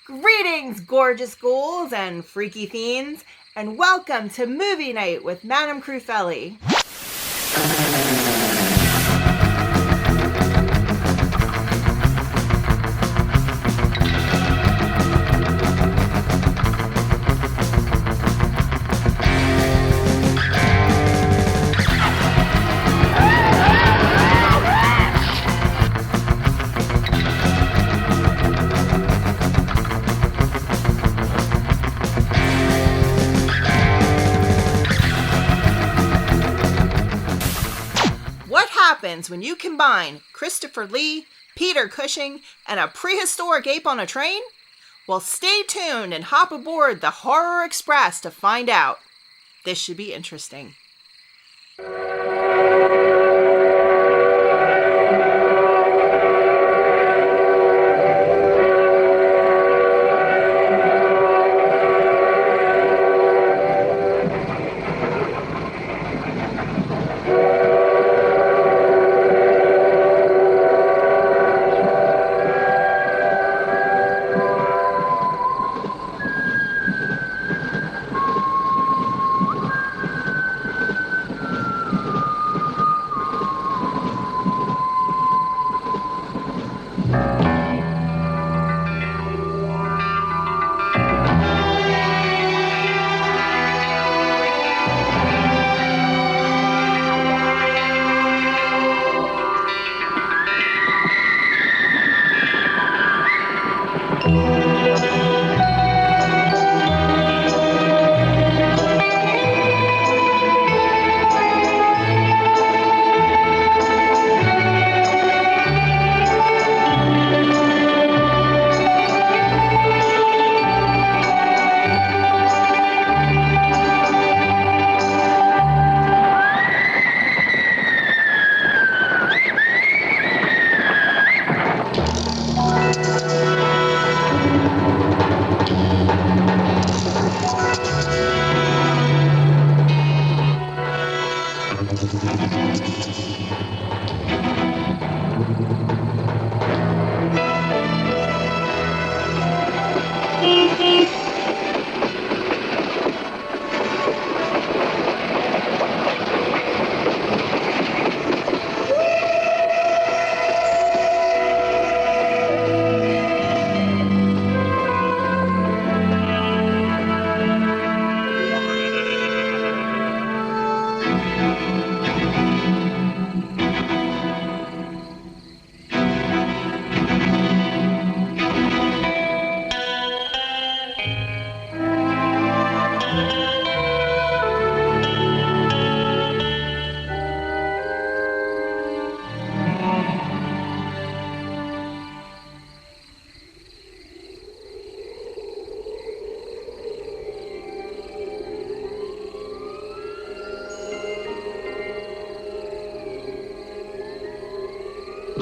Greetings, gorgeous ghouls and freaky fiends, and welcome to Movie Night with Madame Crufeli. When you combine Christopher Lee, Peter Cushing, and a prehistoric ape on a train? Well, stay tuned and hop aboard the Horror Express to find out. This should be interesting.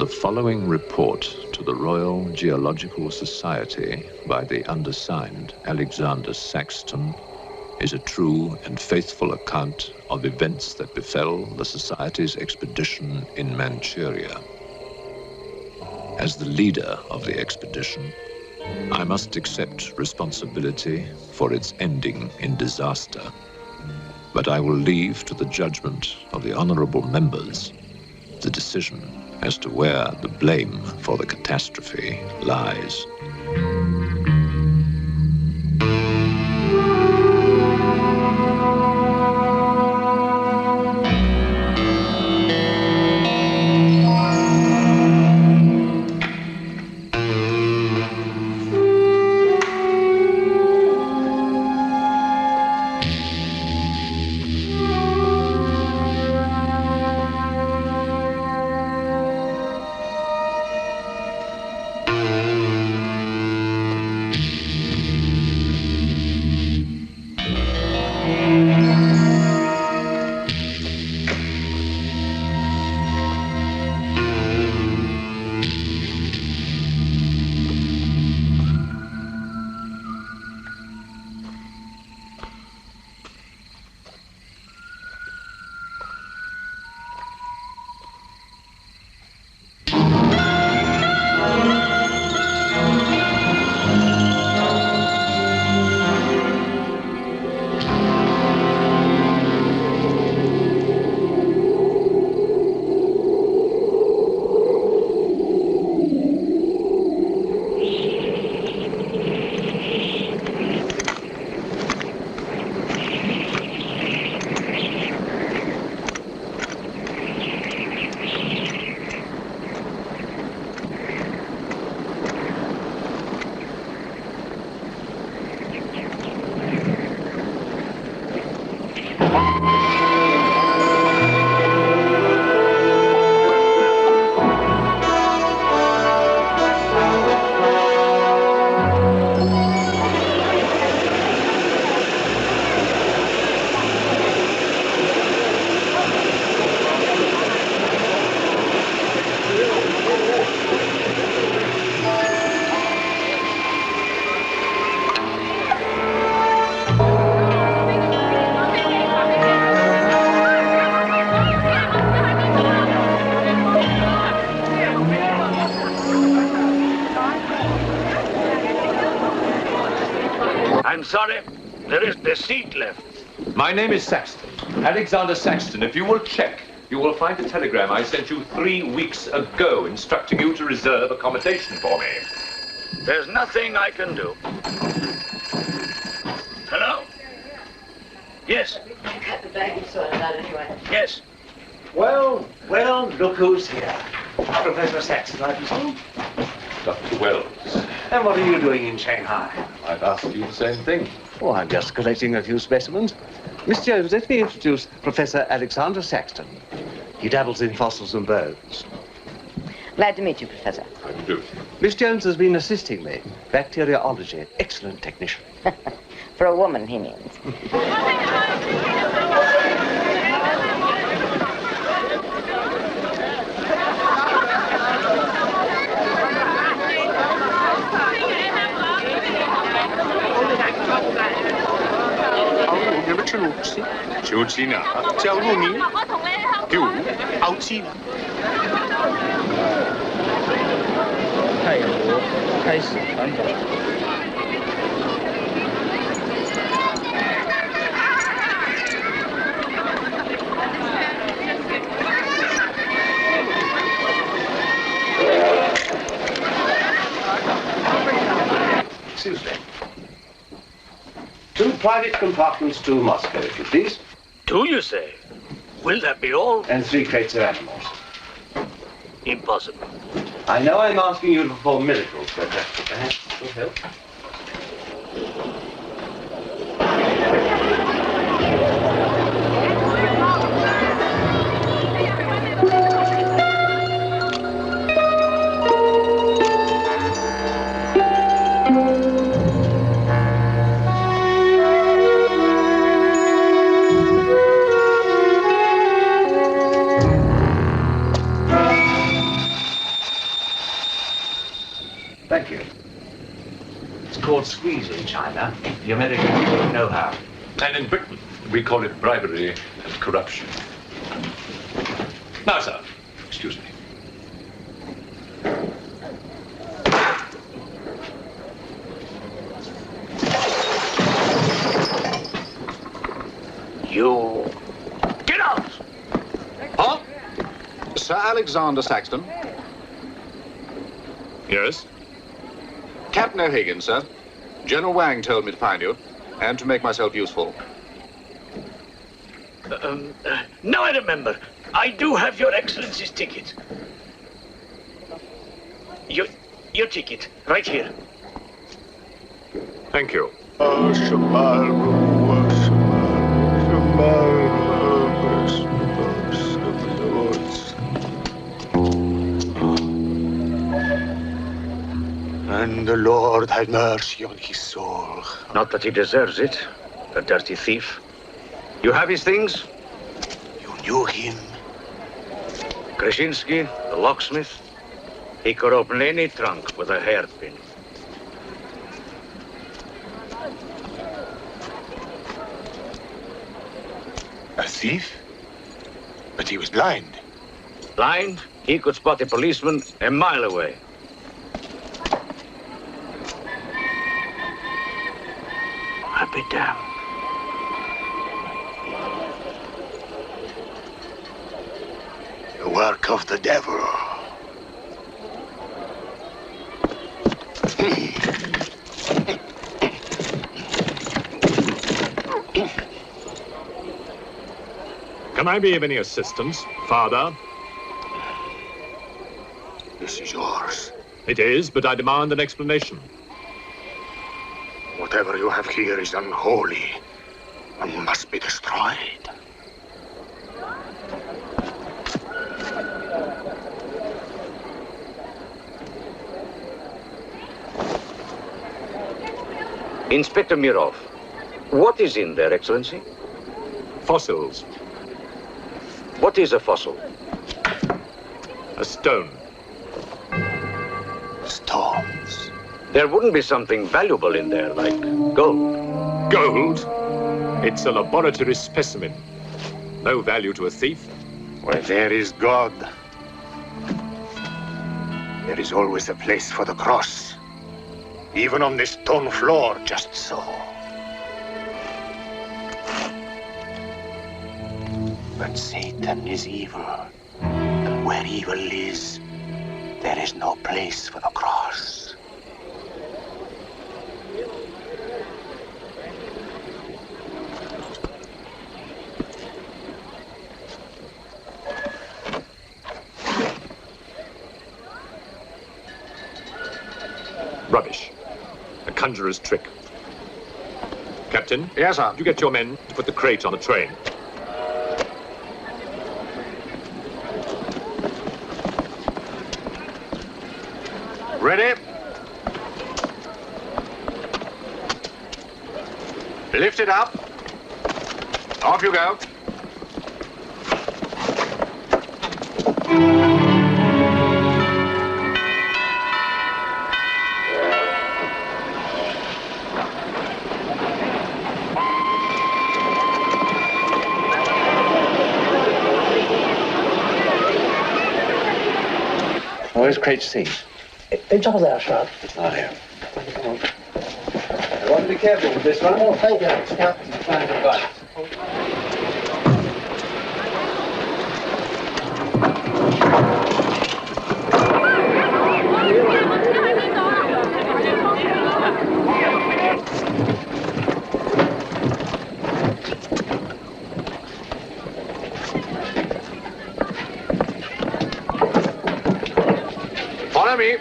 The following report to the Royal Geological Society by the undersigned Alexander Saxton is a true and faithful account of events that befell the Society's expedition in Manchuria. As the leader of the expedition, I must accept responsibility for its ending in disaster. But I will leave to the judgment of the honorable members the decision as to where the blame for the catastrophe lies. I'm sorry, there is the seat left. My name is Saxton, Alexander Saxton. If you will check, you will find a telegram I sent you 3 weeks ago instructing you to reserve accommodation for me. There's nothing I can do. Hello? Yes. Cut the baggage sorted out anyway. Yes. Well, look who's here. Professor Saxton, I presume? Dr. Wells. And what are you doing in Shanghai? I've asked you the same thing. Oh, I'm just collecting a few specimens. Miss Jones, let me introduce Professor Alexander Saxton. He dabbles in fossils and bones. Glad to meet you, Professor. How do you do? Miss Jones has been assisting me. Bacteriology. Excellent technician. For a woman, he means. Excuse me. 2 private compartments to Moscow, if you please. 2, you say? Will that be all? And 3 crates of animals. Impossible. I know I'm asking you to perform miracles, but perhaps it will help. Thank you. It's called squeeze in China. The Americans call it know-how. And in Britain, we call it bribery and corruption. Now, sir, excuse me. You... Get out! Huh? Sir Alexander Saxton? Yes? Captain O'Higgins, sir. General Wang told me to find you, and to make myself useful. Now I remember. I do have your Excellency's ticket. Your ticket, right here. Thank you. And the Lord had mercy on his soul. Not that he deserves it, the dirty thief. You have his things? You knew him? Krasinski, the locksmith, he could open any trunk with a hairpin. A thief? But he was blind. Blind, he could spot a policeman a mile away. I'll be damned. The work of the devil. Can I be of any assistance, Father? This is yours. It is, but I demand an explanation. Whatever you have here is unholy and must be destroyed. Inspector Mirov, what is in there, Excellency? Fossils. What is a fossil? A stone. Stones. There wouldn't be something valuable in there, like gold. Gold? It's a laboratory specimen. No value to a thief. Where there is God, there is always a place for the cross. Even on this stone floor, just so. But Satan is evil. And where evil is, there is no place for the cross. Rubbish. A conjurer's trick. Captain? Yes, sir. Did you get your men to put the crate on the train? Ready? Lift it up. Off you go. Where's crate C? 照在上。 Not here. I want to be careful with this one. Oh, thank you, Captain. Find the gun. Follow me.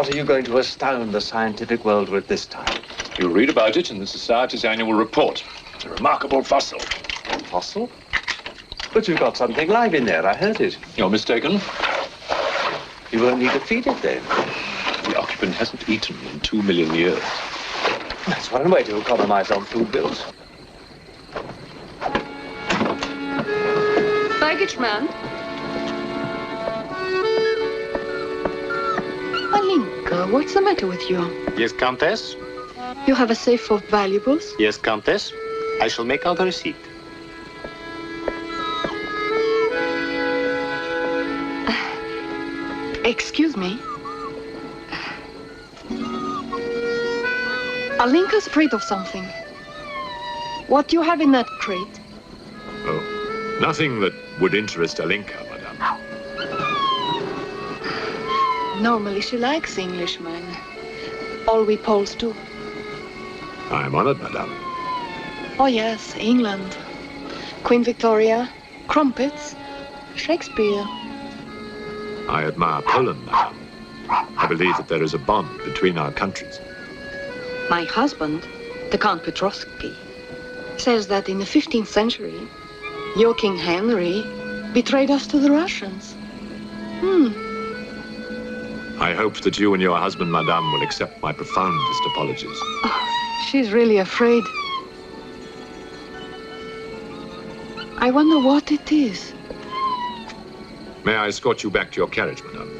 What are you going to astound the scientific world with this time? You'll read about it in the Society's annual report. It's a remarkable fossil. Fossil? But you've got something live in there, I heard it. You're mistaken. You won't need to feed it then. The occupant hasn't eaten in 2 million years. That's one way to economize on food bills. Baggage man. Alinka, what's the matter with you? Yes, Countess? You have a safe full of valuables? Yes, Countess. I shall make out a receipt. Excuse me. Alinka's afraid of something. What do you have in that crate? Oh, nothing that would interest Alinka, madame. Normally she likes Englishmen. All we Poles do. I am honored, madame. Oh yes, England. Queen Victoria, crumpets, Shakespeare. I admire Poland, madame. I believe that there is a bond between our countries. My husband, the Count Piotrowski, says that in the 15th century, your King Henry betrayed us to the Russians. I hope that you and your husband, madame, will accept my profoundest apologies. Oh, she's really afraid. I wonder what it is. May I escort you back to your carriage, madame?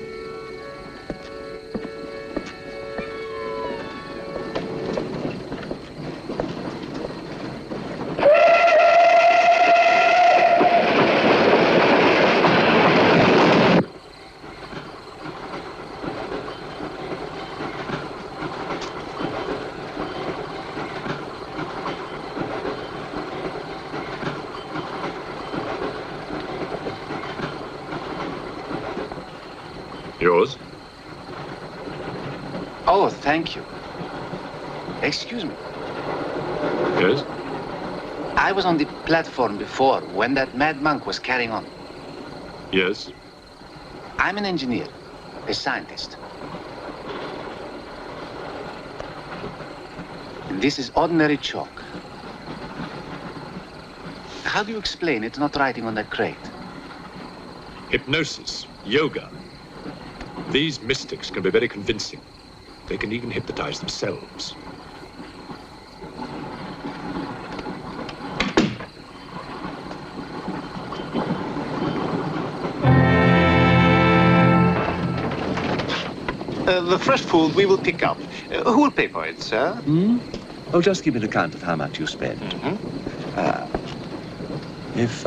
Yours? Oh, thank you. Excuse me. Yes? I was on the platform before when that mad monk was carrying on. Yes? I'm an engineer, a scientist. This is ordinary chalk. How do you explain it's not writing on that crate? Hypnosis, yoga. These mystics can be very convincing. They can even hypnotize themselves. The fresh food we will pick up. Who will pay for it, sir? Oh, just give me an account of how much you spend. If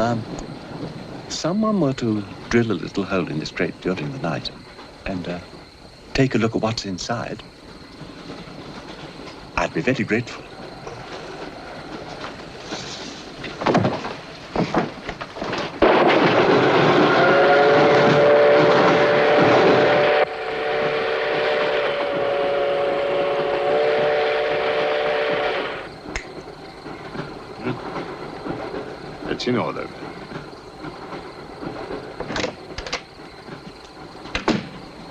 someone were to drill a little hole in this crate during the night and take a look at what's inside, I'd be very grateful. It's in order.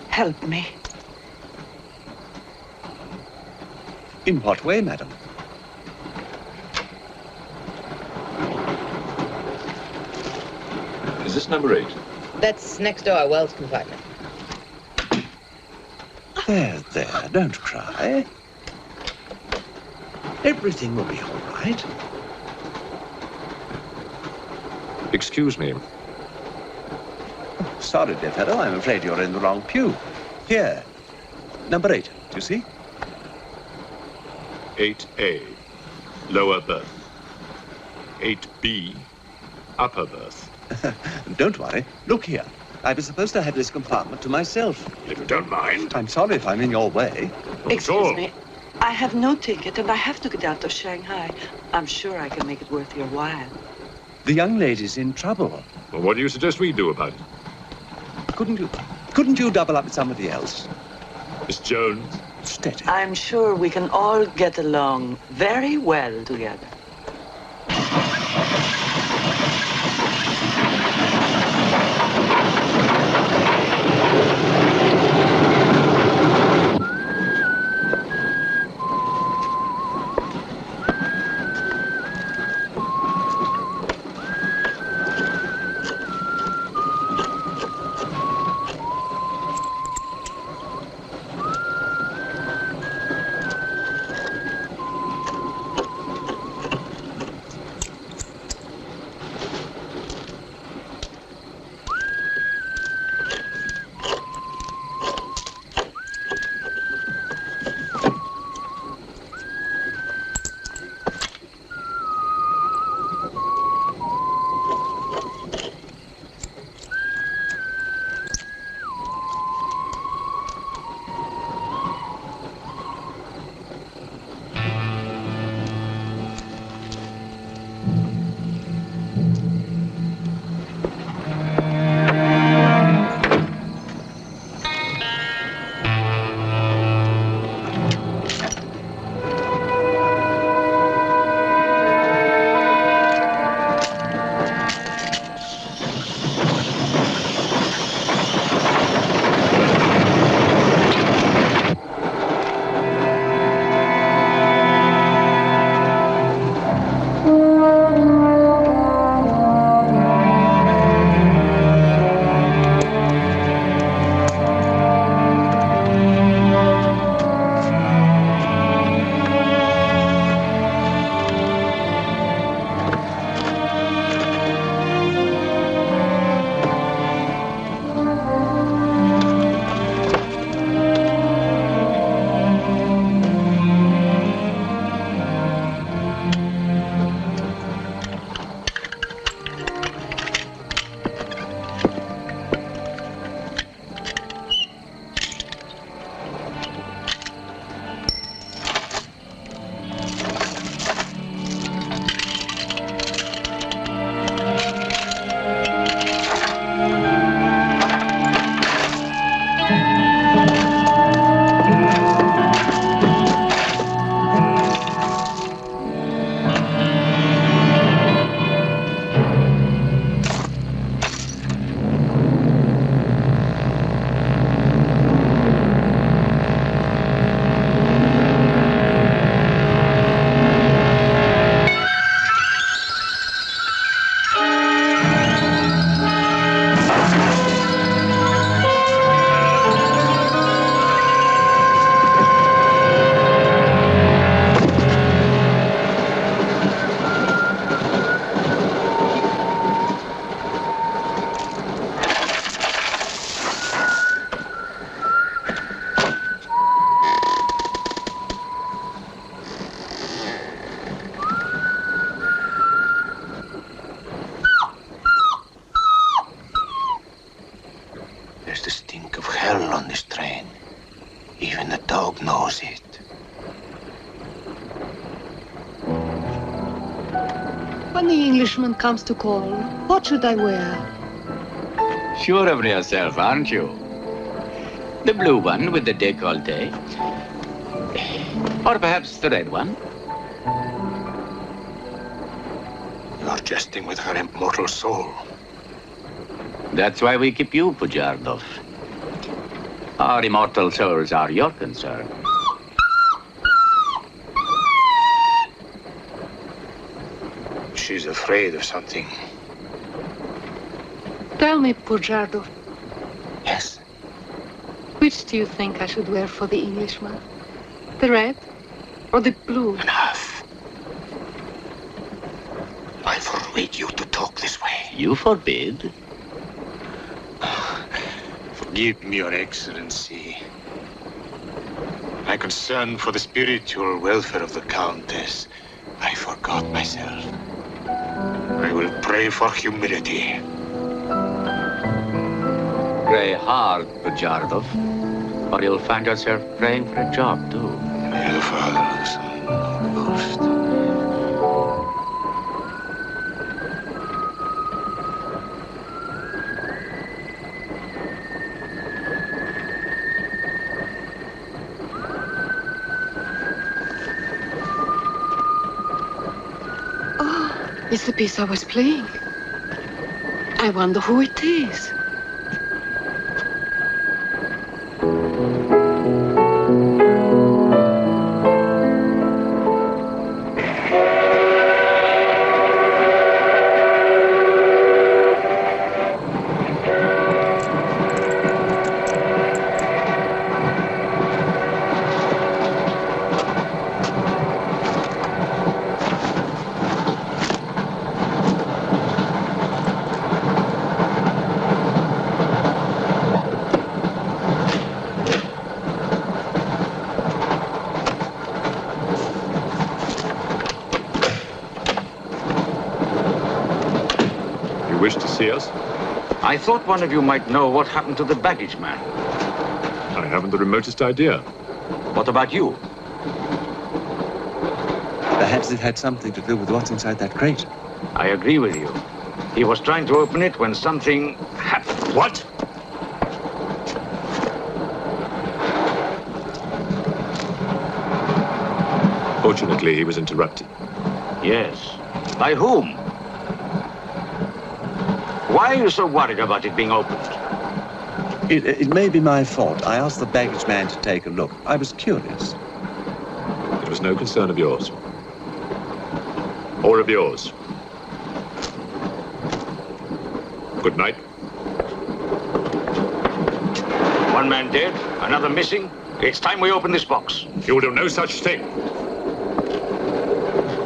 Help me. In what way, madam? Is this number 8? That's next door, Wells compartment. There, don't cry. Everything will be all right. Excuse me. Sorry, dear fellow, I'm afraid you're in the wrong pew. Here, number 8, do you see? 8A, lower berth. 8B, upper berth. Don't worry. Look here. I was supposed to have this compartment to myself. If you don't mind. I'm sorry if I'm in your way. Excuse me. I have no ticket and I have to get out of Shanghai. I'm sure I can make it worth your while. The young lady's in trouble. Well, what do you suggest we do about it? Couldn't you double up with somebody else? Miss Jones? Steady. I'm sure we can all get along very well together. When the Englishman comes to call, what should I wear? Sure of yourself, aren't you? The blue one with the décolleté. Or perhaps the red one. You're jesting with her immortal soul. That's why we keep you, Pujardov. Our immortal souls are your concern. She's afraid of something. Tell me, Pujardov, Yes. which do you think I should wear for the Englishman? The red or the blue? Enough. I forbid you to talk this way. You forbid? Forgive me, Your Excellency. My concern for the spiritual welfare of the Countess, I forgot myself. I will pray for humility. Pray hard, Pujardov, or you'll find yourself praying for a job, too. In the name of the Father, the Son, and the Holy Ghost. It's the piece I was playing. I wonder who it is. I thought one of you might know what happened to the baggage man. I haven't the remotest idea. What about you? Perhaps it had something to do with what's inside that crate. I agree with you. He was trying to open it when something happened. What? Fortunately, he was interrupted. Yes. By whom? Why are you so worried about it being opened? It may be my fault. I asked the baggage man to take a look. I was curious. It was no concern of yours. Or of yours. Good night. One man dead, another missing. It's time we open this box. You will do no such thing.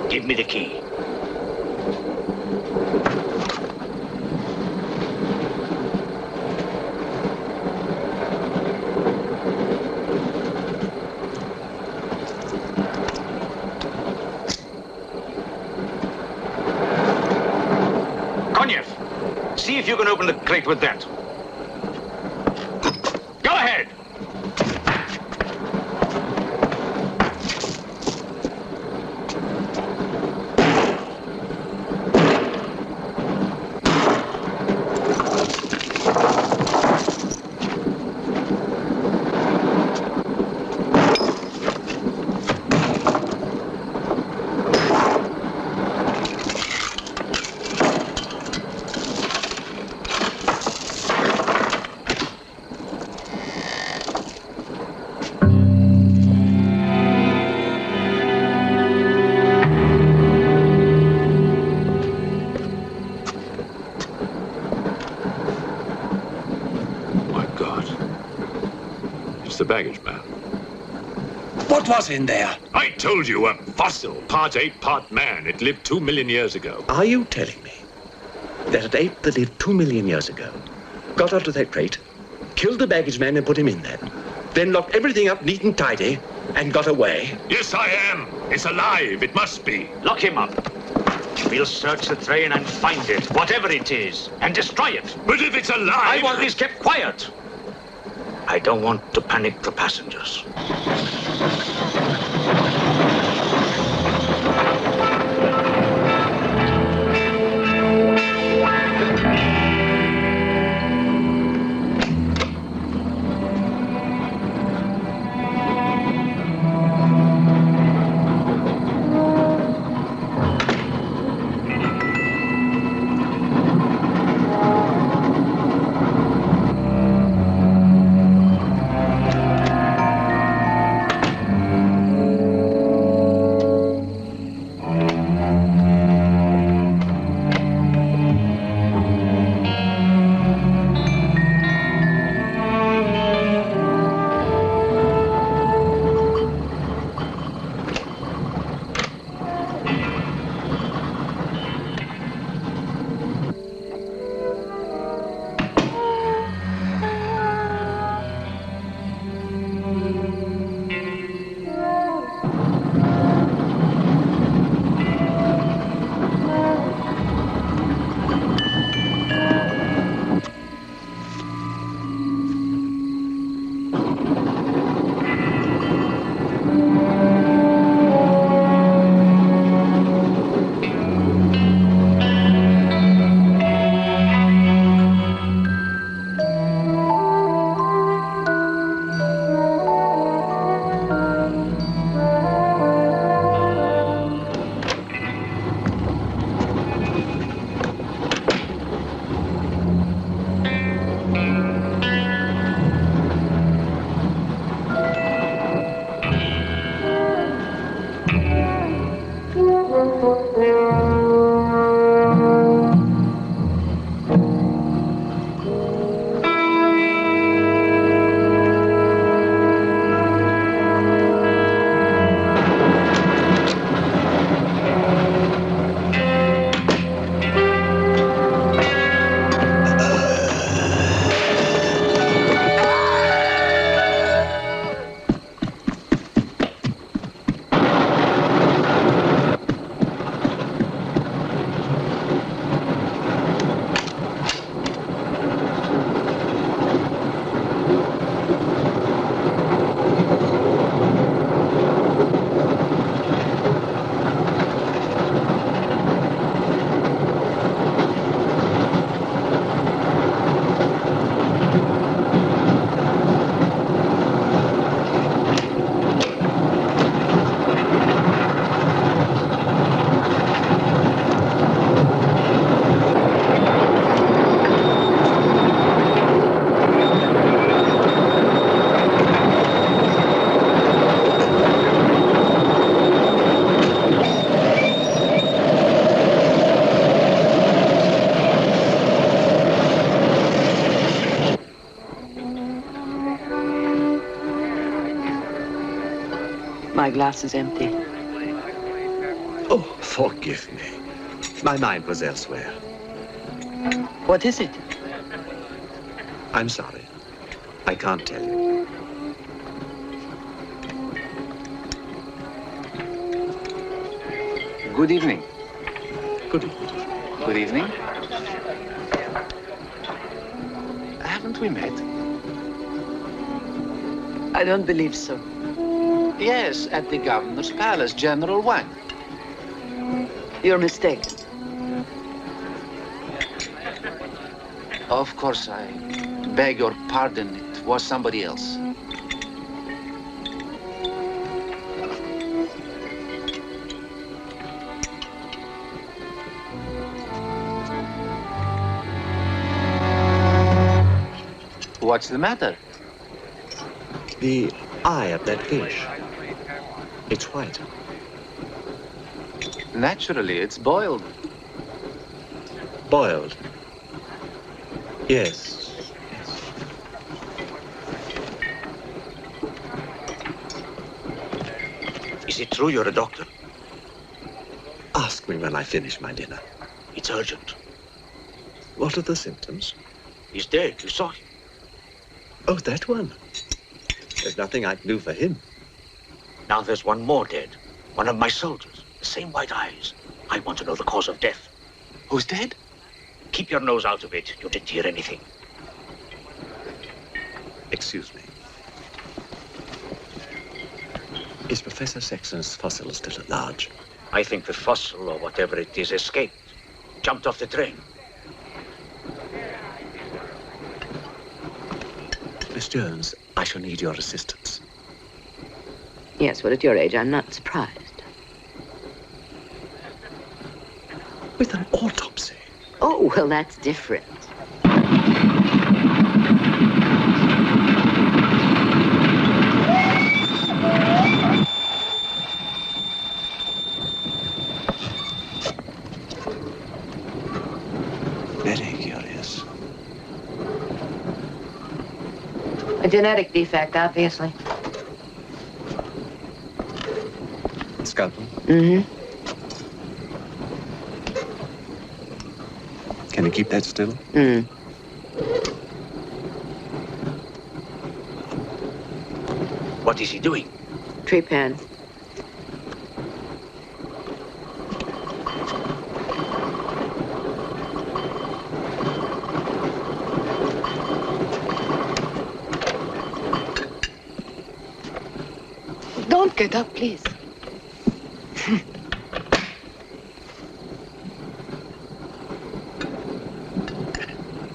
Give me the key. See if you can open the crate with that. Go ahead! The baggage man. What was in there? I told you, a fossil, part ape, part man. It lived 2 million years ago. Are you telling me that an ape that lived 2 million years ago got out of that crate, killed the baggage man and put him in there, then locked everything up neat and tidy and got away? Yes, I am. It's alive. It must be. Lock him up. We'll search the train and find it, whatever it is, and destroy it. But if it's alive... I want this kept quiet. I don't want to panic the passengers. My glass is empty. Oh, forgive me. My mind was elsewhere. What is it? I'm sorry. I can't tell you. Good evening. Good evening. Good evening. Haven't we met? I don't believe so. Yes, at the governor's palace, General Wang. You're mistaken. Of course, I beg your pardon. It was somebody else. What's the matter? The eye of that fish. It's white. Naturally, it's boiled. Boiled. Yes. Is it true you're a doctor? Ask me when I finish my dinner. It's urgent. What are the symptoms? He's dead. You saw him. Oh, that one. There's nothing I can do for him. Now there's one more dead. One of my soldiers. The same white eyes. I want to know the cause of death. Who's dead? Keep your nose out of it. You didn't hear anything. Excuse me. Is Professor Sexton's fossil still at large? I think the fossil, or whatever it is, escaped. Jumped off the train. Miss Jones, I shall need your assistance. Yes, well, at your age, I'm not surprised. With an autopsy? Oh, well, that's different. Very curious. A genetic defect, obviously. Scalpel? Mm-hmm. Can you keep that still? What is he doing? Tree pan. Don't get up, please.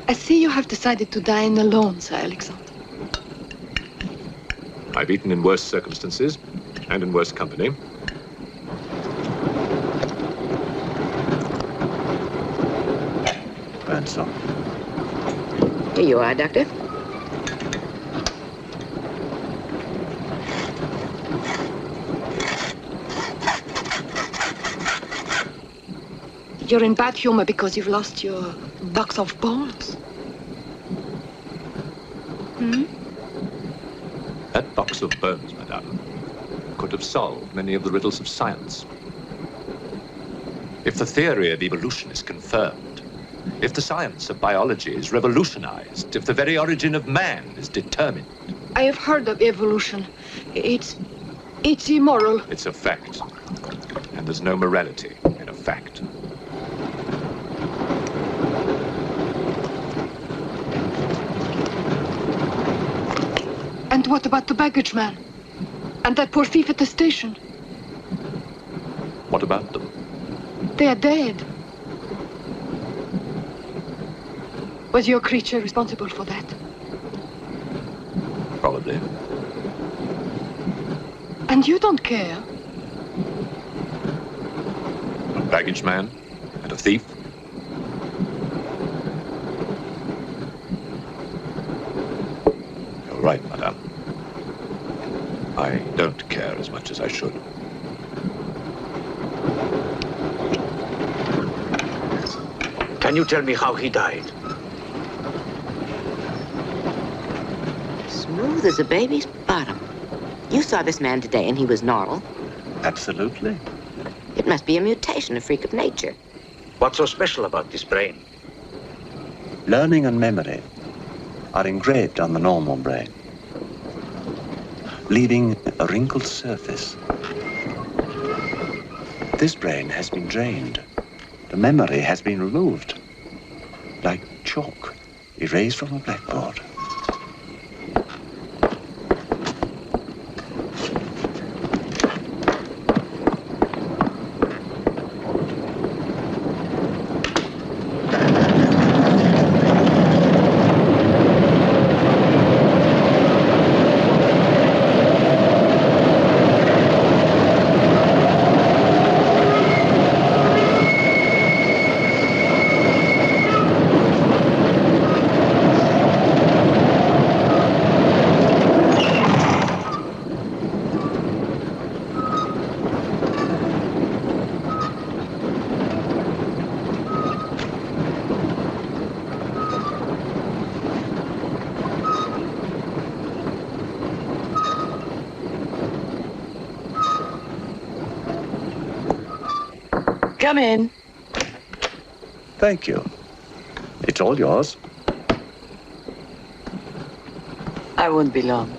I see you have decided to dine alone, Sir Alexander. I've eaten in worse circumstances and in worse company. Grandson. Here you are, Doctor. You're in bad humor because you've lost your box of balls. Hmm? That box of bones, madame, could have solved many of the riddles of science. If the theory of evolution is confirmed, if the science of biology is revolutionized, if the very origin of man is determined. I have heard of evolution. It's immoral. It's a fact. And there's no morality in a fact. And what about the baggage man? And that poor thief at the station? What about them? They are dead. Was your creature responsible for that? Probably. And you don't care? A baggage man and a thief? You're right, madame. I don't care as much as I should. Can you tell me how he died? Smooth as a baby's bottom. You saw this man today and he was normal. Absolutely. It must be a mutation, a freak of nature. What's so special about this brain? Learning and memory are engraved on the normal brain, leaving a wrinkled surface. This brain has been drained. The memory has been removed, like chalk erased from a blackboard. Come in. Thank you. It's all yours. I won't be long.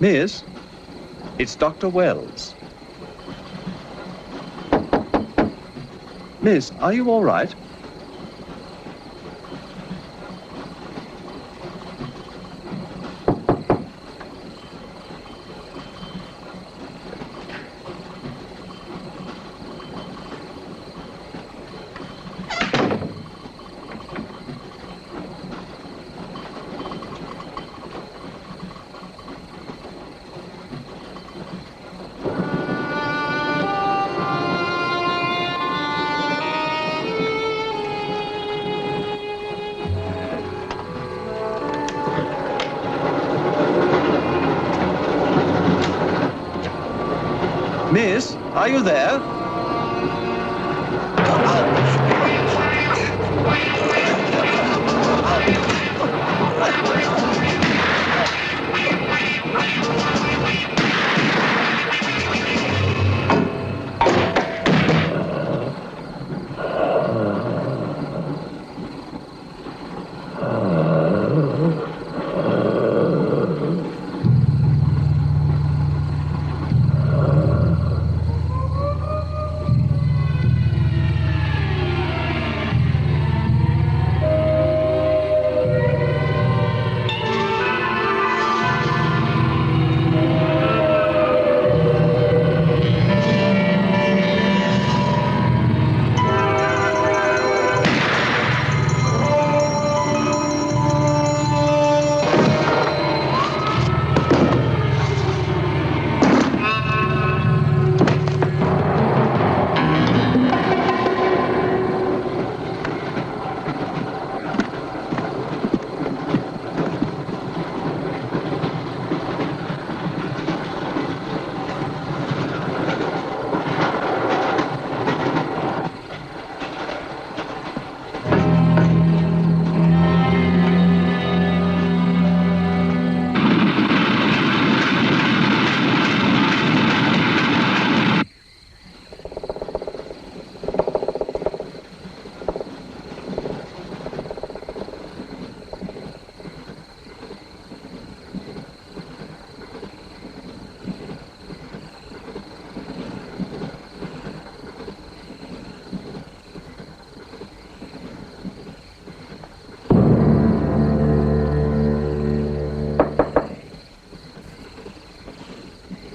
Miss, it's Dr. Wells. Miss, are you all right? Miss, are you there?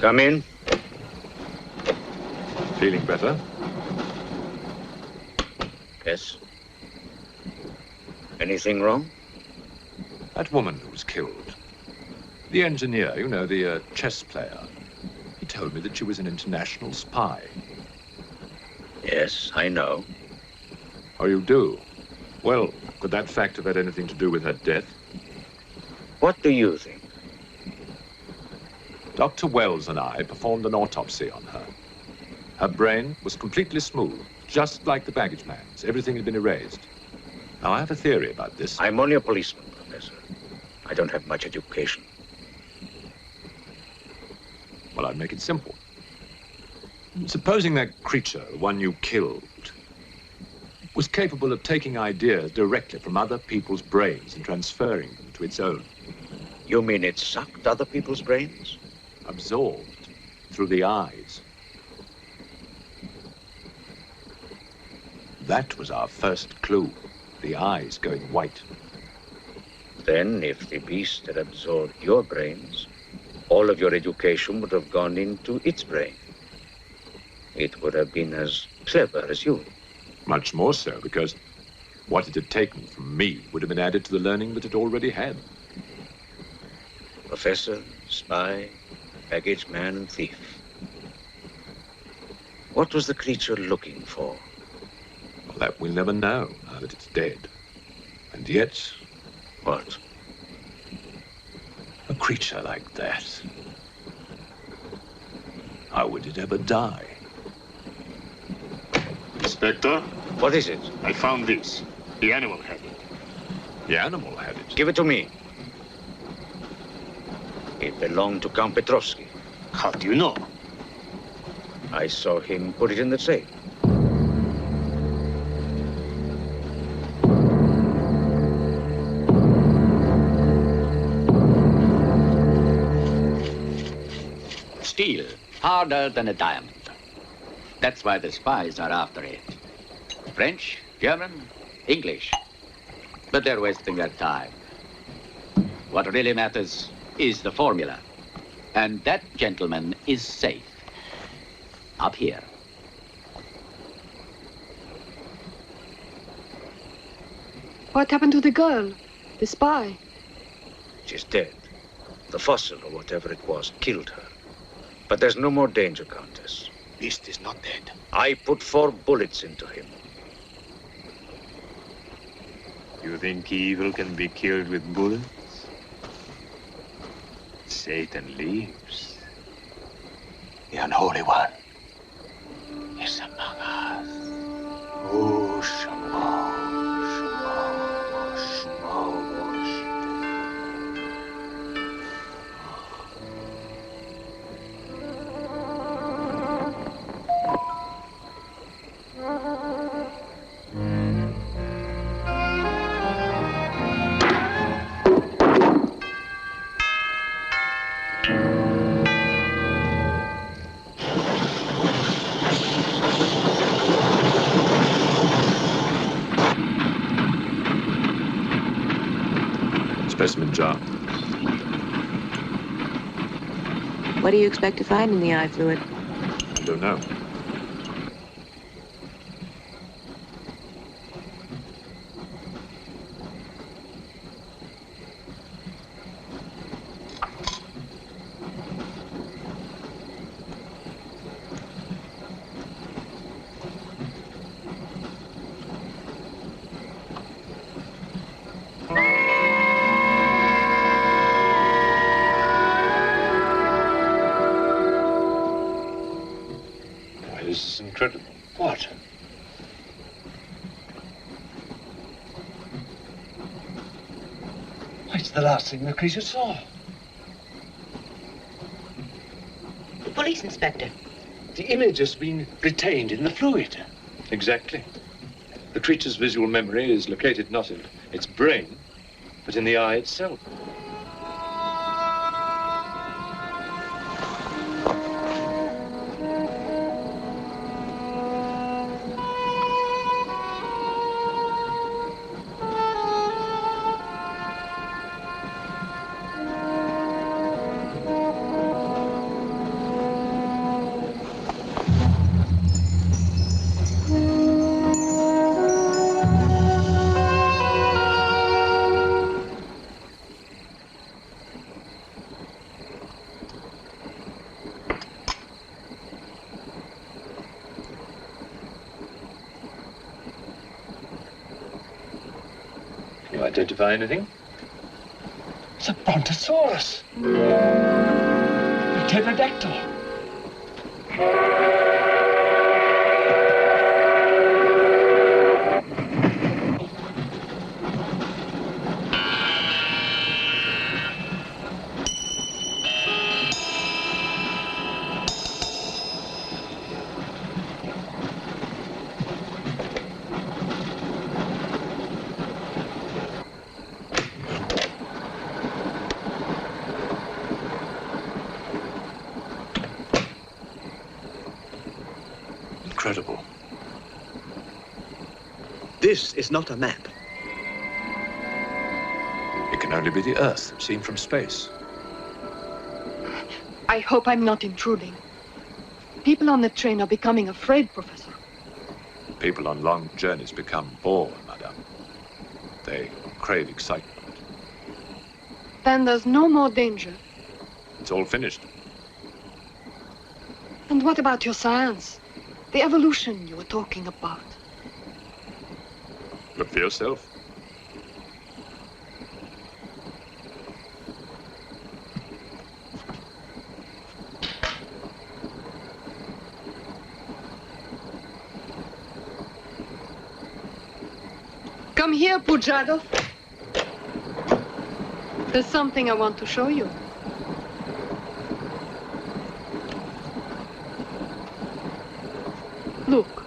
Come in. Feeling better? Yes. Anything wrong? That woman who was killed. The engineer, you know, the chess player. He told me that she was an international spy. Yes, I know. Oh, you do? Well, could that fact have had anything to do with her death? What do you think? Dr. Wells and I performed an autopsy on her. Her brain was completely smooth, just like the baggage man's. Everything had been erased. Now, I have a theory about this. I'm only a policeman, Professor. I don't have much education. Well, I'd make it simple. Supposing that creature, the one you killed, was capable of taking ideas directly from other people's brains and transferring them to its own. You mean it sucked other people's brains? Absorbed through the eyes. That was our first clue, the eyes going white. Then, if the beast had absorbed your brains, all of your education would have gone into its brain. It would have been as clever as you. Much more so, because what it had taken from me would have been added to the learning that it already had. Professor, spy, baggage man, and thief. What was the creature looking for? Well, that we'll never know, now that it's dead. And yet... What? A creature like that. How would it ever die? Inspector? What is it? I found this. The animal had it. The animal had it? Give it to me. It belonged to Count Petrovsky. How do you know? I saw him put it in the safe. steel, harder than a diamond. That's why the spies are after it. French, German, English. But they're wasting their time. What really matters is the formula. And that gentleman is safe. Up here. What happened to the girl? The spy? She's dead. The fossil, or whatever it was, killed her. But there's no more danger, Countess. Beast is not dead. I put 4 bullets into him. You think evil can be killed with bullets? Satan lives. The unholy one is among us. Oh, Shamo, Shamo, Shamo, Specimen jar. What do you expect to find in the eye fluid? I don't know. This is incredible. What? It's the last thing the creature saw. The police inspector. The image has been retained in the fluid. Exactly. The creature's visual memory is located not in its brain, but in the eye itself. Can you identify anything? It's a brontosaurus. A pterodactyl. Incredible. This is not a map. It can only be the Earth, seen from space. I hope I'm not intruding. People on the train are becoming afraid, Professor. People on long journeys become bored, madame. They crave excitement. Then there's no more danger. It's all finished. And what about your science? The evolution you were talking about. Look for yourself. Come here, Pujado. There's something I want to show you. Look.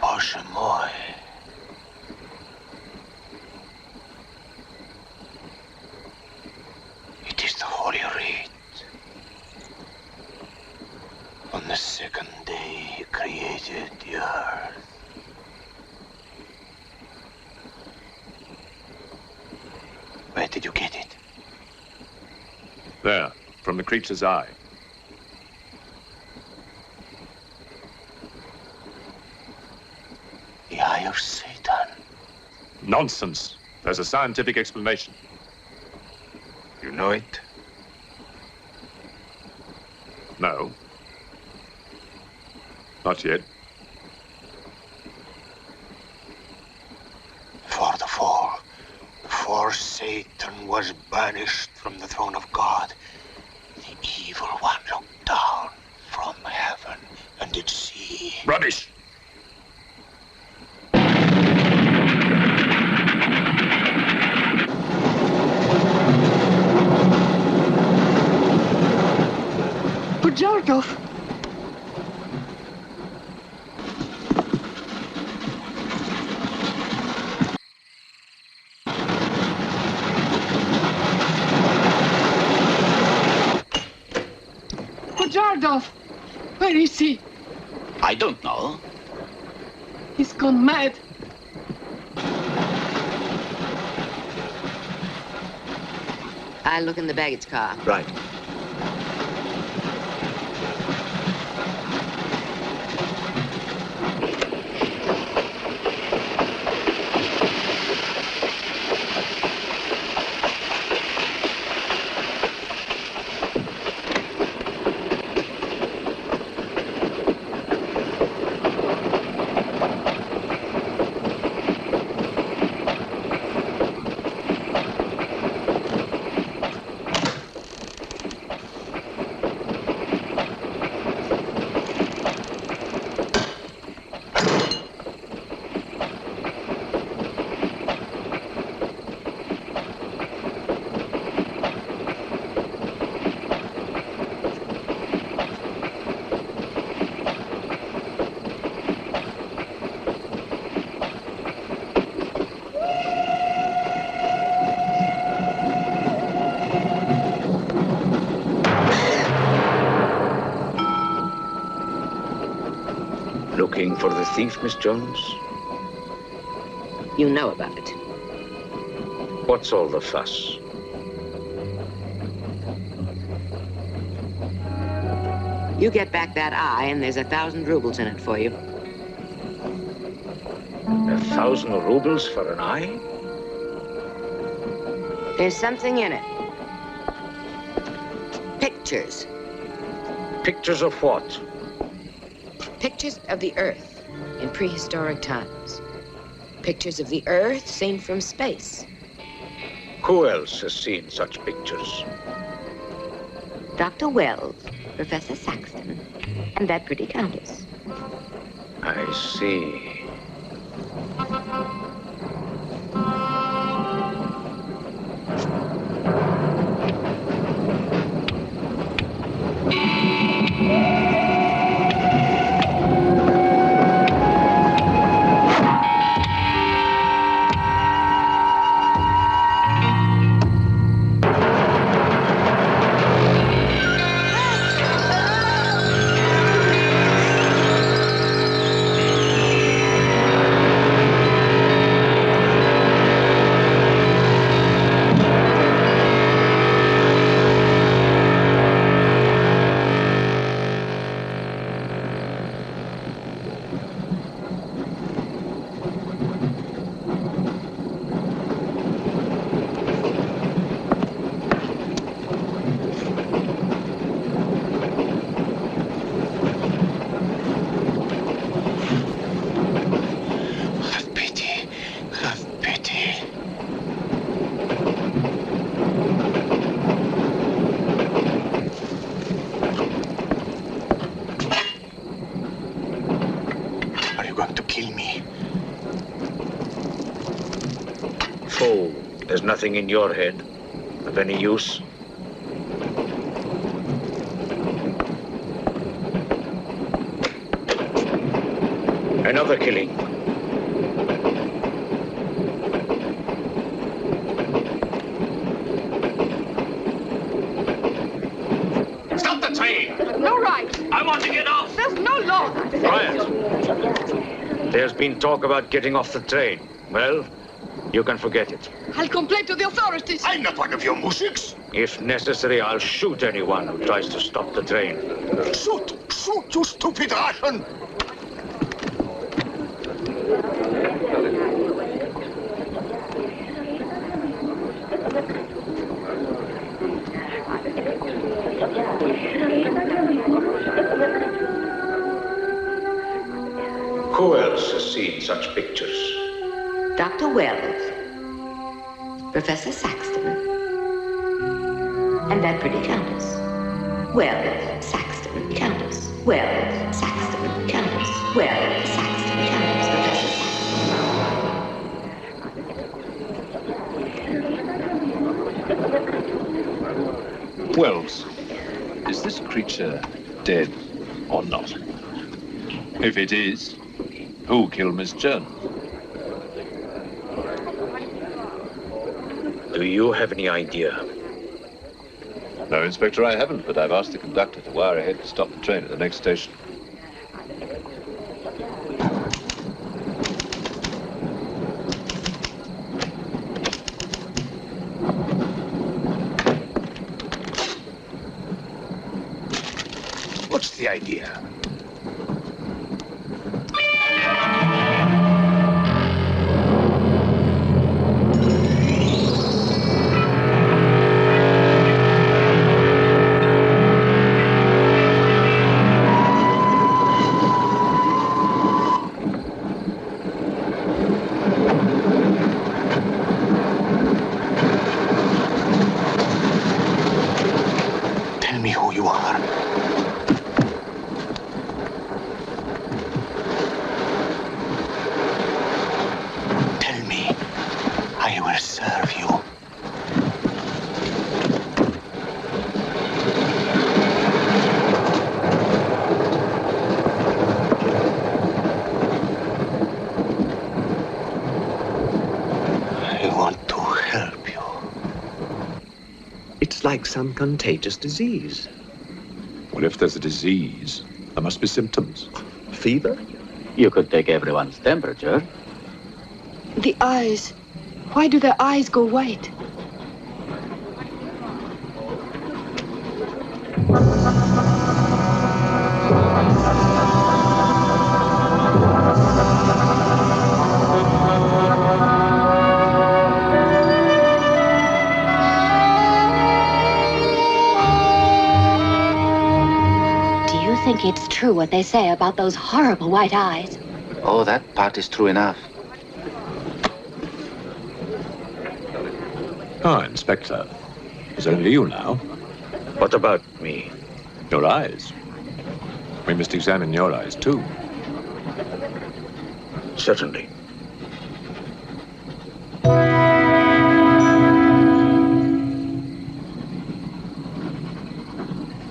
Oh, Shamoy. Where did you get it? There, from the creature's eye. The eye of Satan. Nonsense. There's a scientific explanation. You know it? No. Not yet. Before Satan was banished from the throne of God, the evil one looked down from heaven and did see. Rubbish! Pujardov! Pujardov! Where is he? I don't know. He's gone mad. I'll look in the baggage car. Right. Looking for the thief, Miss Jones? You know about it. What's all the fuss? You get back that eye, and there's 1,000 rubles in it for you. 1,000 rubles for an eye? There's something in it. Pictures. Pictures of what? Pictures of the Earth in prehistoric times. Pictures of the Earth seen from space. Who else has seen such pictures? Dr. Wells, Professor Saxton, and that pretty countess. I see. There's nothing in your head of any use. Another killing. Stop the train! No right. I want to get off. There's no law. Quiet. There's been talk about getting off the train. Well, you can forget it. I'll complain to the authorities. I'm not one of your musics. If necessary, I'll shoot anyone who tries to stop the train. Shoot! Shoot, you stupid Russian! Who else has seen such pictures? Dr. Wells, Professor Saxton, and that pretty countess. Wells, Saxton, countess. Wells, Saxton, countess. Wells, Saxton, countess. Professor Saxton. Wells, is this creature dead or not? If it is, who killed Miss Jones? Do you have any idea? No, Inspector, I haven't, but I've asked the conductor to wire ahead to stop the train at the next station. What's the idea? Tell me who you are. Tell me, I will serve you. I want to help you. It's like some contagious disease. Well, if there's a disease, there must be symptoms. Fever? You could take everyone's temperature. The eyes. Why do their eyes go white? Do you think it's true what they say about those horrible white eyes? Oh, that part is true enough. Ah, Inspector. It's only you now. What about me? Your eyes. We must examine your eyes, too. Certainly.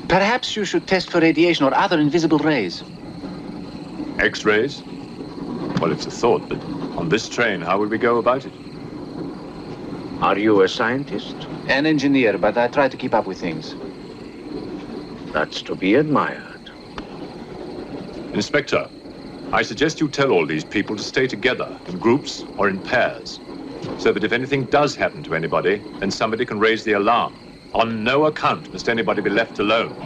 Perhaps you should test for radiation or other invisible rays. X-rays? Well, it's a thought, but on this train, how will we go about it? Are you a scientist? An engineer, but I try to keep up with things. That's to be admired. Inspector, I suggest you tell all these people to stay together, in groups or in pairs, so that if anything does happen to anybody, then somebody can raise the alarm. On no account must anybody be left alone.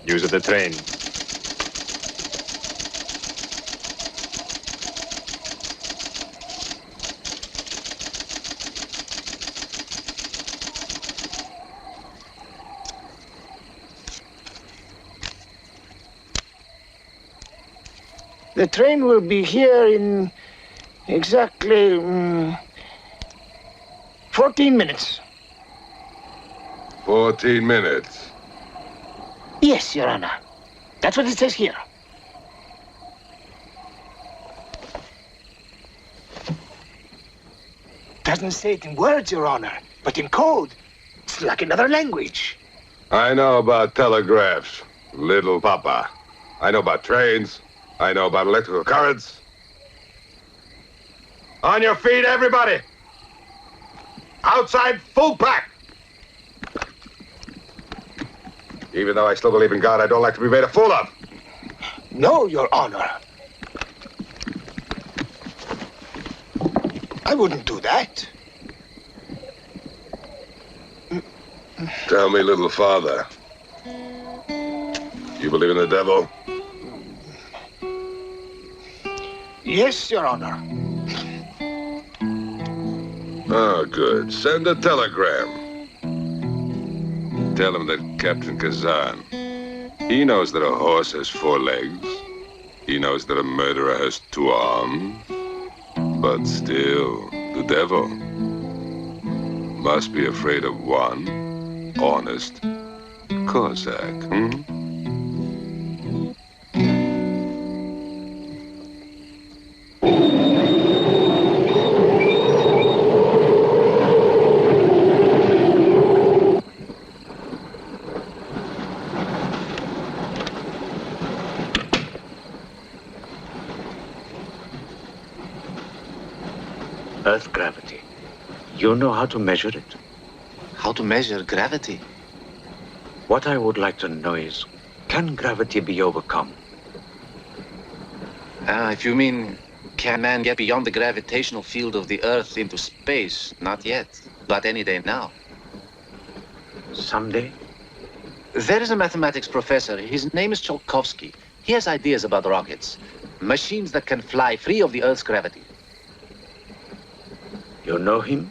News of the train. The train will be here in exactly 14 minutes. 14 minutes. Yes, Your Honor. That's what it says here. Doesn't say it in words, Your Honor, but in code. It's like another language. I know about telegraphs, little papa. I know about trains. I know about electrical currents. On your feet, everybody! Outside, full pack! Even though I still believe in God, I don't like to be made a fool of. No, Your Honor. I wouldn't do that. Tell me, little father. You believe in the devil? Yes, Your Honor. Oh, good. Send a telegram. Tell him that Captain Kazan, he knows that a horse has 4 legs. He knows that a murderer has 2 arms. But still, the devil must be afraid of one honest Cossack, Earth gravity. You know how to measure it? How to measure gravity? What I would like to know is, can gravity be overcome? If you mean, can man get beyond the gravitational field of the Earth into space? Not yet, but any day now. Someday? There is a mathematics professor. His name is Tsiolkovsky. He has ideas about rockets. Machines that can fly free of the Earth's gravity. You know him?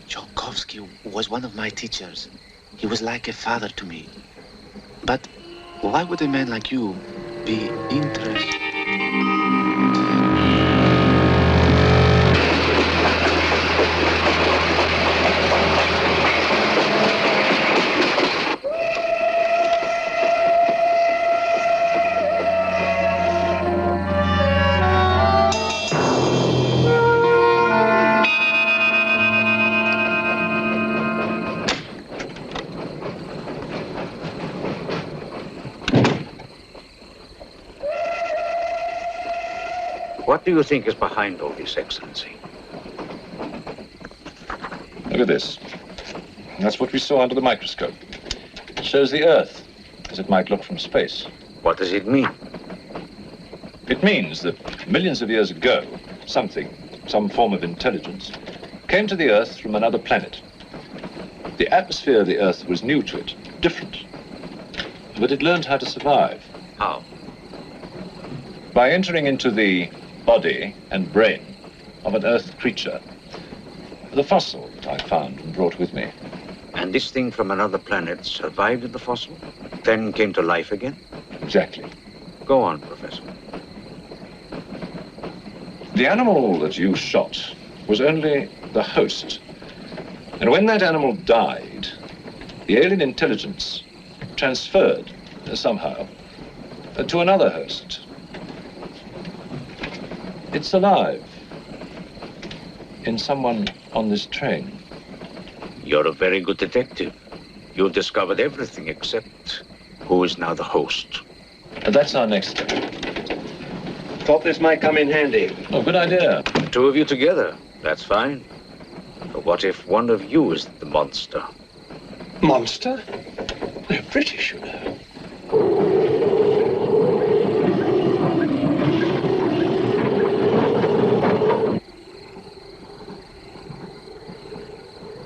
Tsiolkovsky was one of my teachers. He was like a father to me. But why would a man like you be interested? What do you think is behind all this, Excellency? Look at this. That's what we saw under the microscope. It shows the Earth as it might look from space. What does it mean? It means that millions of years ago, some form of intelligence, came to the Earth from another planet. The atmosphere of the Earth was new to it, different. But it learned how to survive. How? By entering into the body and brain of an Earth creature. The fossil that I found and brought with me. And this thing from another planet survived in the fossil, then came to life again? Exactly. Go on, Professor. The animal that you shot was only the host. And when that animal died, the alien intelligence transferred somehow to another host. It's alive in someone on this train. You're a very good detective. You discovered everything except who is now the host. And that's our next step. Thought this might come in handy. Oh, good idea. 2 of you together. That's fine. But what if one of you is the monster? Monster? We're British, you know.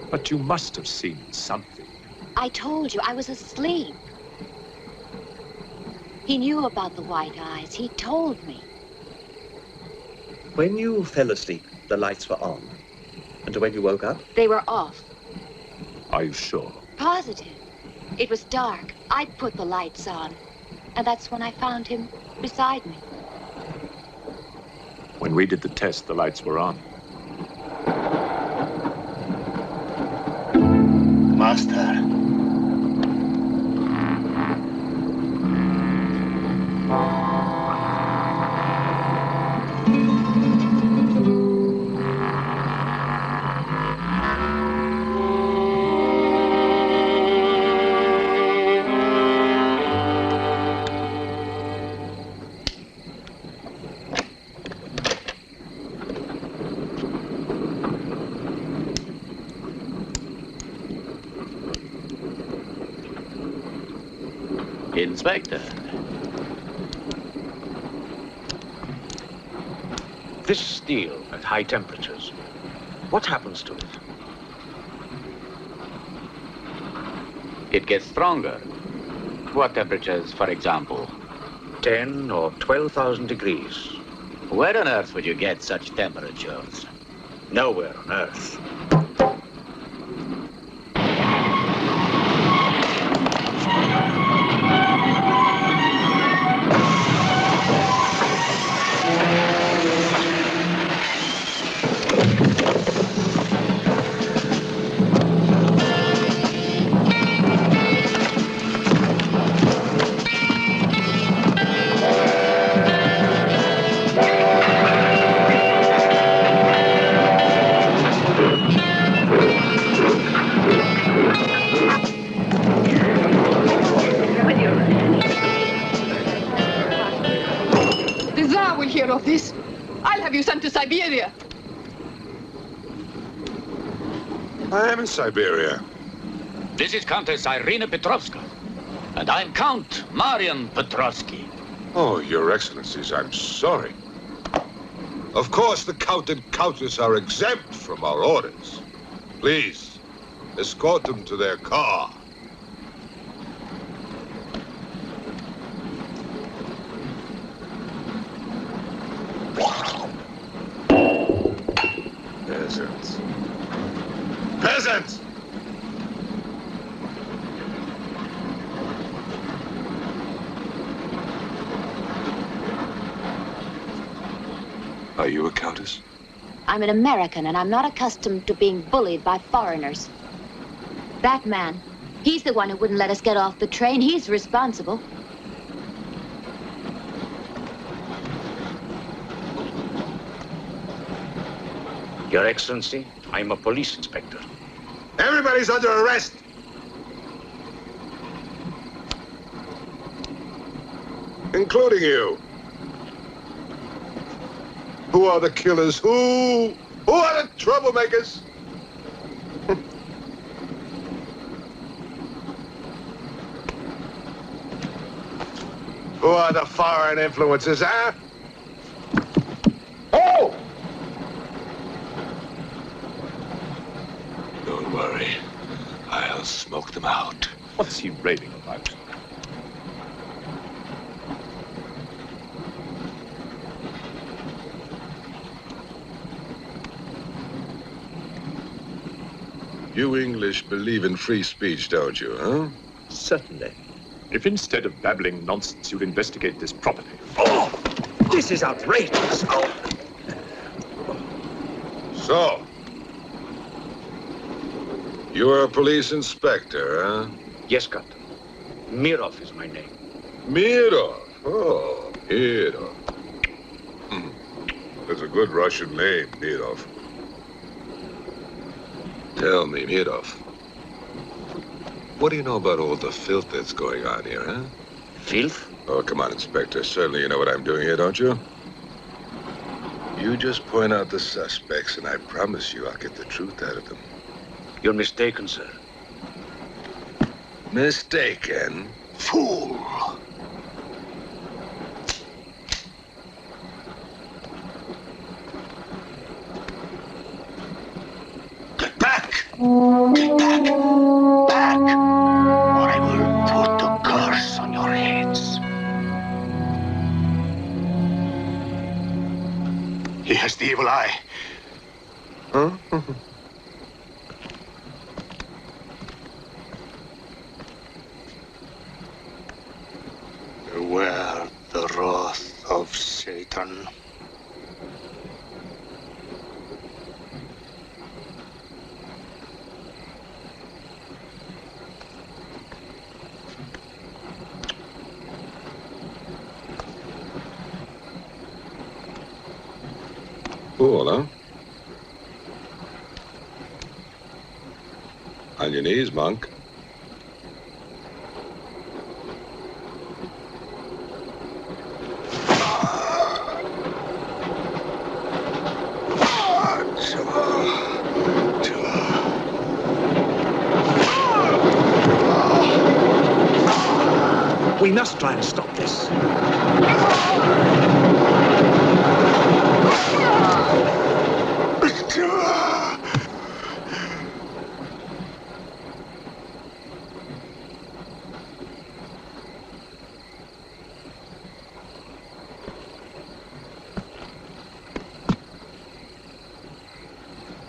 But you must have seen something. I told you I was asleep. He knew about the white eyes. He told me. When you fell asleep, the lights were on. And when you woke up? They were off. Are you sure? Positive. It was dark. I put the lights on. And that's when I found him beside me. When we did the test, the lights were on. Master. Inspector. This steel at high temperatures, what happens to it? It gets stronger. What temperatures, for example? 10 or 12,000 degrees. Where on earth would you get such temperatures? Nowhere on earth. Of this, I'll have you sent to Siberia. I am in Siberia. This is Countess Irina Petrovska, and I'm Count Marian Petrovsky. Oh, Your Excellencies, I'm sorry. Of course, the Count and Countess are exempt from our orders. Please, escort them to their car. Peasants. Peasants! Are you a countess? I'm an American, and I'm not accustomed to being bullied by foreigners. That man, he's the one who wouldn't let us get off the train. He's responsible. Your Excellency, I'm a police inspector. Everybody's under arrest! Including you. Who are the killers? Who are the troublemakers? Who are the foreign influences, huh? Oh! Don't worry. I'll smoke them out. What's he raving about? You English believe in free speech, don't you, huh? Certainly. If instead of babbling nonsense, you'd investigate this properly. Oh! This is outrageous! Oh! So, you're a police inspector, huh? Yes, Captain. Mirov is my name. Mirov? Oh, Mirov. That's a good Russian name, Mirov. Tell me, Mirov, what do you know about all the filth that's going on here, huh? Filth? Oh, come on, Inspector. Certainly you know what I'm doing here, don't you? You just point out the suspects, and I promise you I'll get the truth out of them. You're mistaken, sir. Mistaken? Fool! Get back! Get back! Back! Or I will put the curse on your heads. He has the evil eye. Huh? Beware the wrath of Satan. Cool, huh? On your knees, monk. We must try and stop this.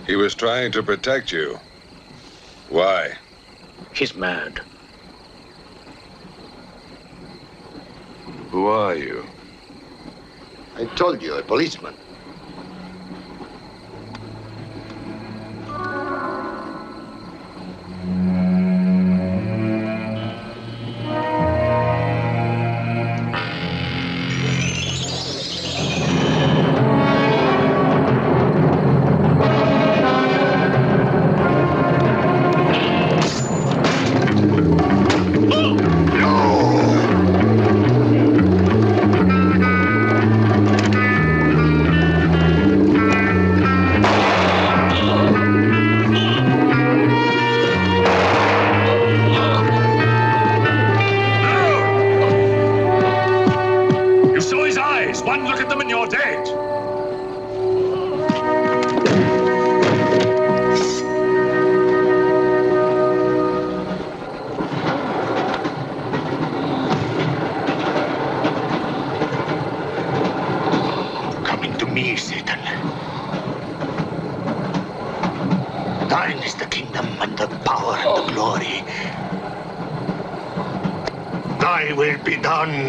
He was trying to protect you. Why? He's mad. Who are you? I told you, a policeman.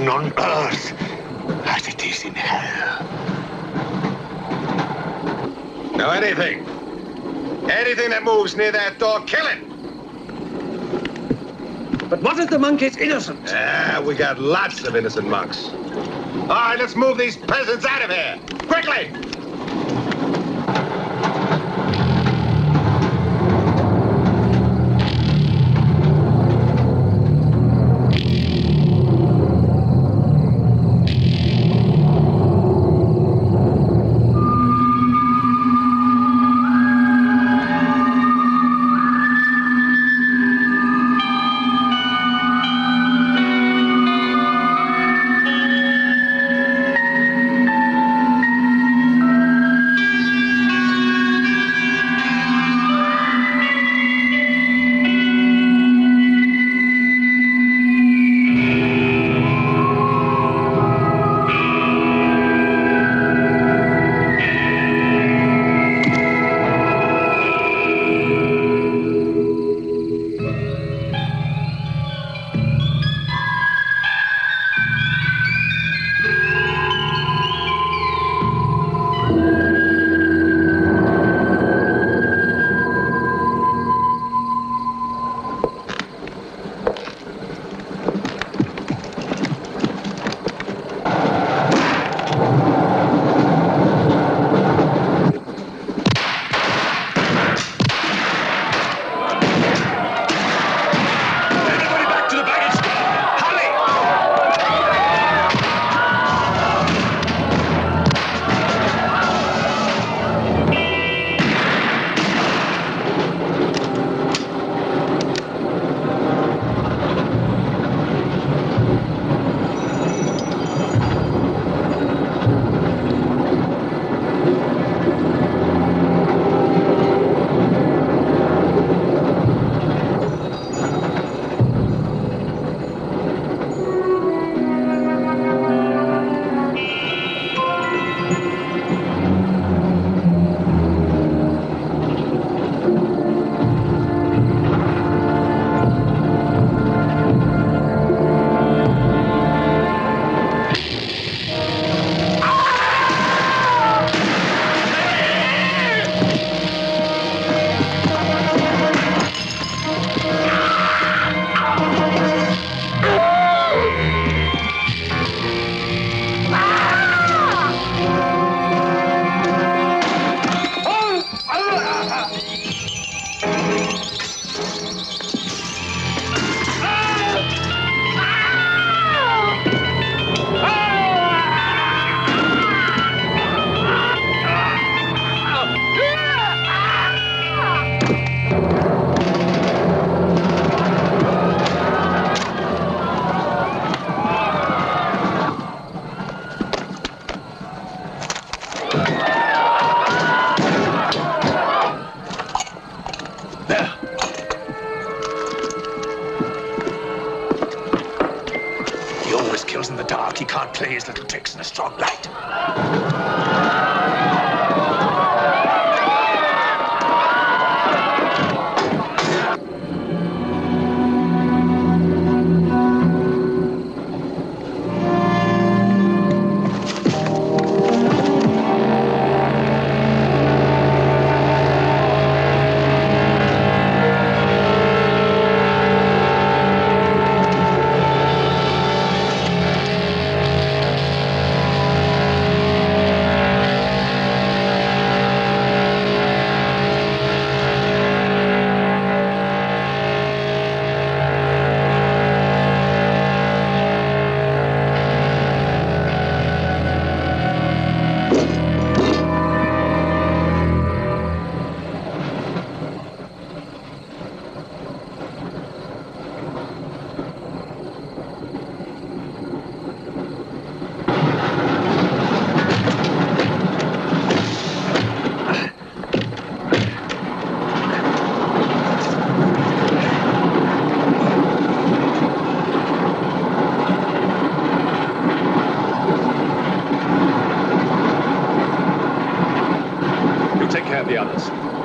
On earth as it is in hell. Now anything that moves near that door, kill it! But what if the monk is innocent? We got lots of innocent monks. All right, let's move these peasants out of here, quickly! play his little tricks in a strong light.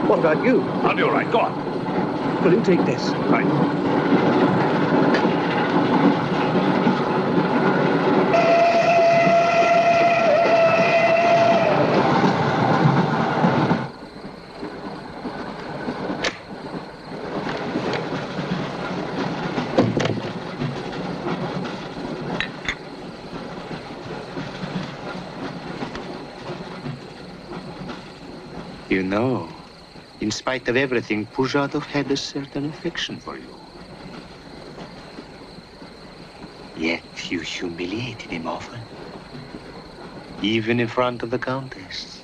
What about you? I'll be all right. Go on. Will you take this? Right. You know, in spite of everything, Pujatov had a certain affection for you. Yet you humiliated him often, even in front of the Countess.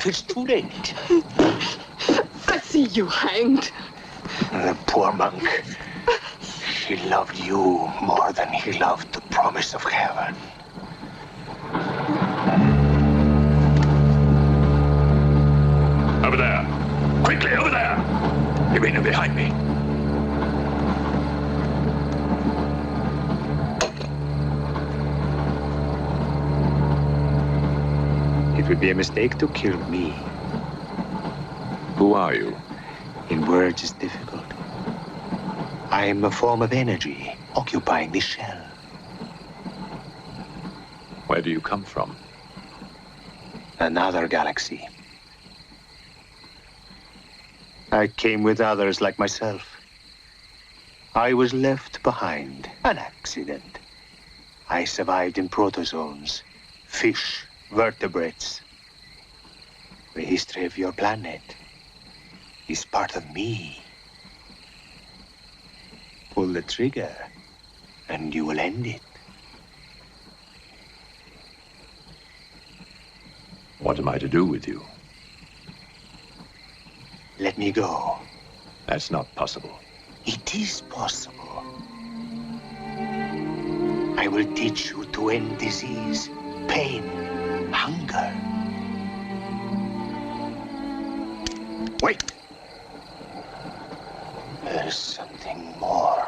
It's too late. I see you hanged. The poor monk. He loved you more than he loved the promise of heaven. Over there. Quickly, over there. You mean behind me? It would be a mistake to kill me. Who are you? In words, it's difficult. I am a form of energy occupying this shell. Where do you come from? Another galaxy. I came with others like myself. I was left behind. An accident. I survived in protozoans, fish, vertebrates. The history of your planet is part of me. Pull the trigger, and you will end it. What am I to do with you? Let me go. That's not possible. It is possible. I will teach you to end disease, pain, hunger. Wait! There's something more.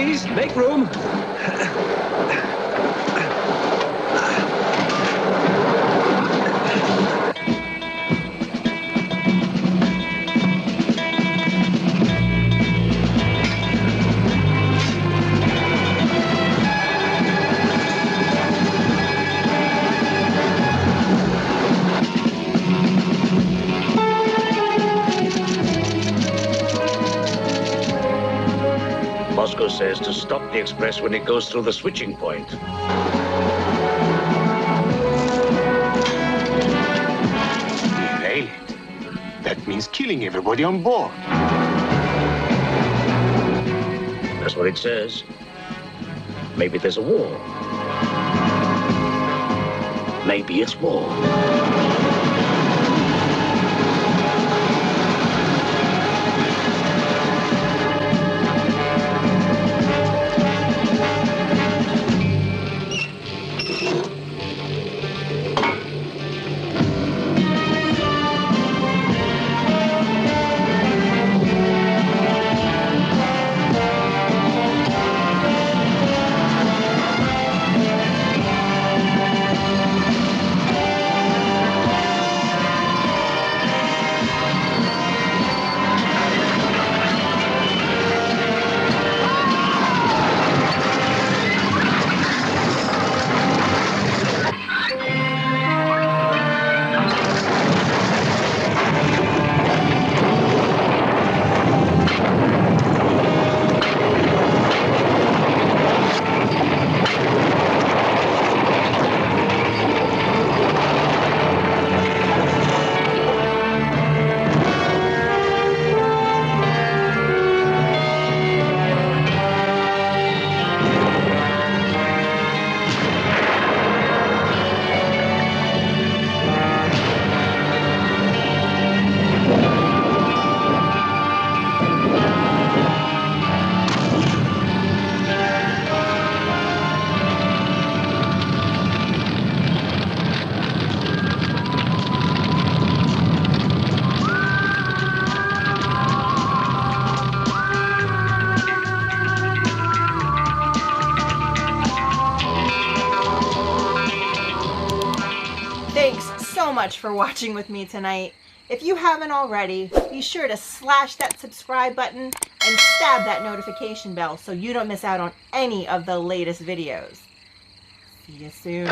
please. Make room. Moscow says to stop the express when it goes through the switching point. Derail it. That means killing everybody on board. That's what it says. Maybe there's a war. Maybe it's war. So much for watching with me tonight. If you haven't already, be sure to slash that subscribe button and stab that notification bell so you don't miss out on any of the latest videos. See you soon.